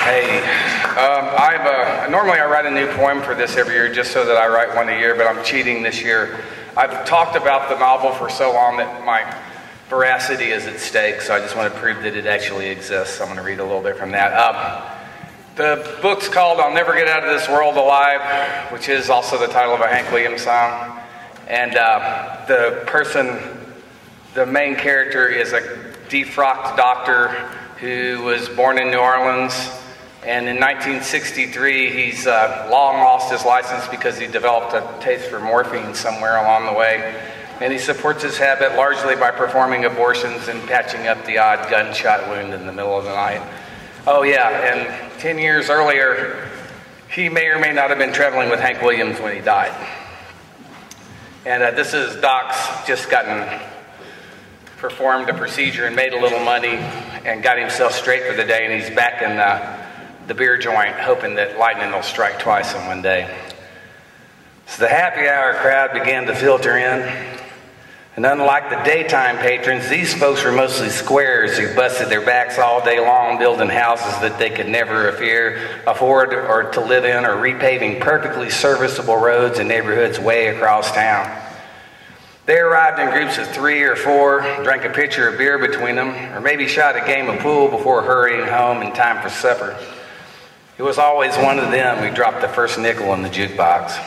Hey, normally I write a new poem for this every year just so that I write one a year, but I'm cheating this year. I've talked about the novel for so long that my veracity is at stake, so I just want to prove that it actually exists. I'm going to read a little bit from that. The book's called I'll Never Get Out of This World Alive, which is also the title of a Hank Williams song. And the main character is a defrocked doctor who was born in New Orleans. And in 1963, he's long lost his license because he developed a taste for morphine somewhere along the way. And he supports his habit largely by performing abortions and patching up the odd gunshot wound in the middle of the night. Oh yeah, and 10 years earlier, he may or may not have been traveling with Hank Williams when he died. And this is Doc's just performed a procedure and made a little money and got himself straight for the day, and he's back in the beer joint hoping that lightning will strike twice in one day. So the happy hour crowd began to filter in. And unlike the daytime patrons, these folks were mostly squares who busted their backs all day long building houses that they could never afford or to live in, or repaving perfectly serviceable roads in neighborhoods way across town. They arrived in groups of 3 or 4, drank a pitcher of beer between them, or maybe shot a game of pool before hurrying home in time for supper. It was always one of them who dropped the first nickel in the jukebox.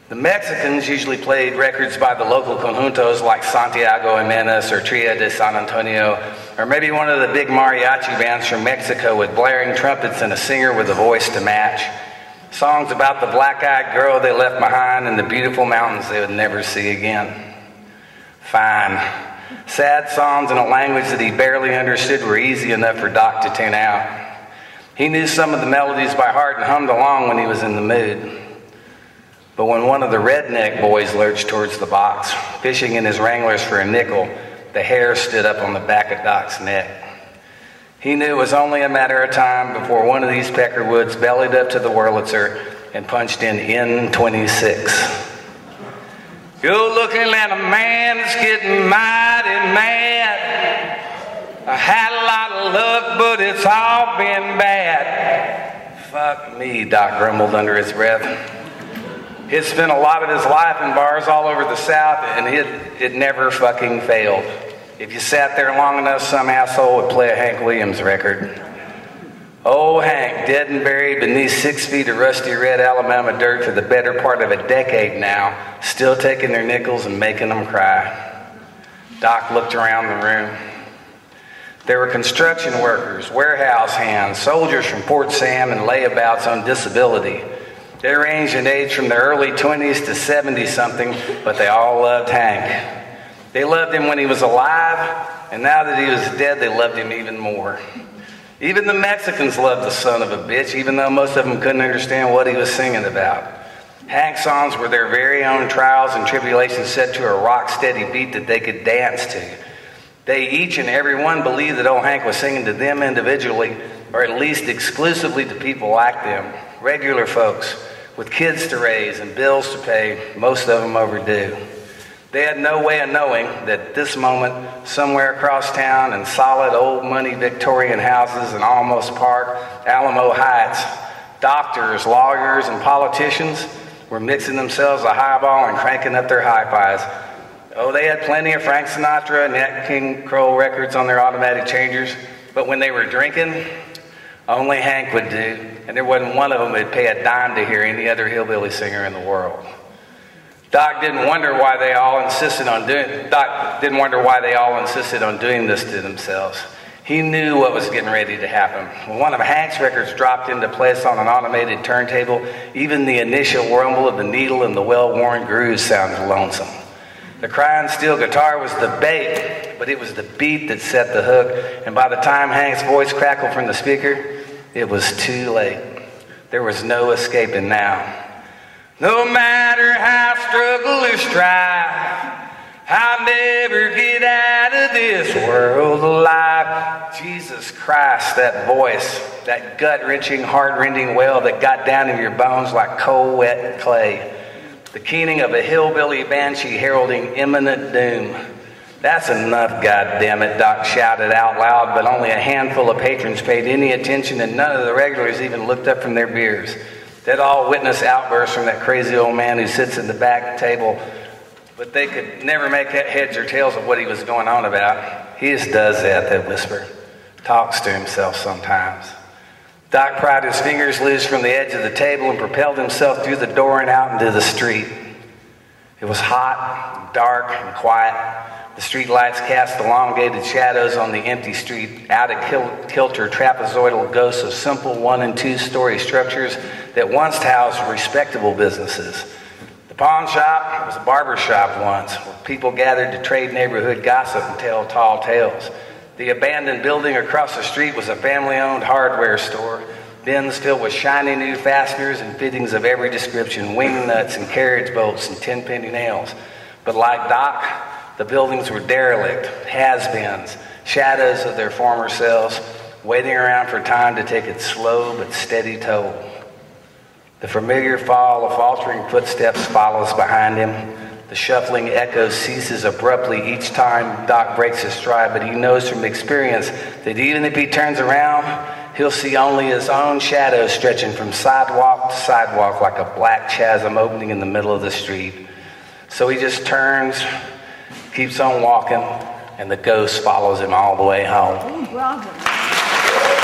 The Mexicans usually played records by the local conjuntos like Santiago Jimenez or Tria de San Antonio, or maybe one of the big mariachi bands from Mexico with blaring trumpets and a singer with a voice to match. Songs about the black-eyed girl they left behind and the beautiful mountains they would never see again. Fine. Sad songs in a language that he barely understood were easy enough for Doc to tune out. He knew some of the melodies by heart and hummed along when he was in the mood. But when one of the redneck boys lurched towards the box, fishing in his Wranglers for a nickel, the hair stood up on the back of Doc's neck. He knew it was only a matter of time before one of these Peckerwoods bellied up to the Wurlitzer and punched in N26. You're looking at a man that's getting mighty mad. I had a lot of luck, but it's all been bad. Fuck me, Doc grumbled under his breath. He'd spent a lot of his life in bars all over the South, and it never fucking failed. If you sat there long enough, some asshole would play a Hank Williams record. Old Hank, dead and buried beneath 6 feet of rusty red Alabama dirt for the better part of a decade now, still taking their nickels and making them cry. Doc looked around the room. There were construction workers, warehouse hands, soldiers from Port Sam, and layabouts on disability. They ranged in age from the early 20s to 70-something, but they all loved Hank. They loved him when he was alive, and now that he was dead, they loved him even more. Even the Mexicans loved the son of a bitch, even though most of them couldn't understand what he was singing about. Hank's songs were their very own trials and tribulations set to a rock-steady beat that they could dance to. They each and every one believed that old Hank was singing to them individually, or at least exclusively to people like them, regular folks, with kids to raise and bills to pay, most of them overdue. They had no way of knowing that at this moment, somewhere across town in solid old money Victorian houses in Almost Park, Alamo Heights, doctors, lawyers, and politicians were mixing themselves a highball and cranking up their hi-fis. Oh, they had plenty of Frank Sinatra and Nat King Cole records on their automatic changers, but when they were drinking, only Hank would do, and there wasn't one of them that'd pay a dime to hear any other hillbilly singer in the world. Doc didn't wonder why they all insisted on doing this to themselves. He knew what was getting ready to happen. When one of Hank's records dropped into place on an automated turntable, even the initial rumble of the needle and the well-worn grooves sounded lonesome. The crying steel guitar was the bait, but it was the beat that set the hook, and by the time Hank's voice crackled from the speaker, it was too late. There was no escaping now. No matter how struggle or strive, I'll never get out of this world alive. Jesus Christ, that voice, that gut-wrenching, heart-rending wail that got down in your bones like cold, wet clay. The keening of a hillbilly banshee heralding imminent doom. "That's enough, goddammit," Doc shouted out loud, but only a handful of patrons paid any attention, and none of the regulars even looked up from their beers. They'd all witnessed outbursts from that crazy old man who sits at the back table, but they could never make heads or tails of what he was going on about. "He just does that," they'd whisper. "Talks to himself sometimes." Doc pried his fingers loose from the edge of the table and propelled himself through the door and out into the street. It was hot, dark, and quiet. The street lights cast elongated shadows on the empty street, out-of-kilter trapezoidal ghosts of simple 1- and 2-story structures that once housed respectable businesses. The pawn shop was a barber shop once, where people gathered to trade neighborhood gossip and tell tall tales. The abandoned building across the street was a family-owned hardware store, bins filled with shiny new fasteners and fittings of every description, wing nuts and carriage bolts and 10-penny nails. But like Doc, the buildings were derelict, has-beens, shadows of their former selves, waiting around for time to take its slow but steady toll. The familiar fall of faltering footsteps follows behind him. The shuffling echo ceases abruptly each time Doc breaks his stride, but he knows from experience that even if he turns around, he'll see only his own shadow stretching from sidewalk to sidewalk like a black chasm opening in the middle of the street. So he just turns, keeps on walking, and the ghost follows him all the way home. Oh, bravo.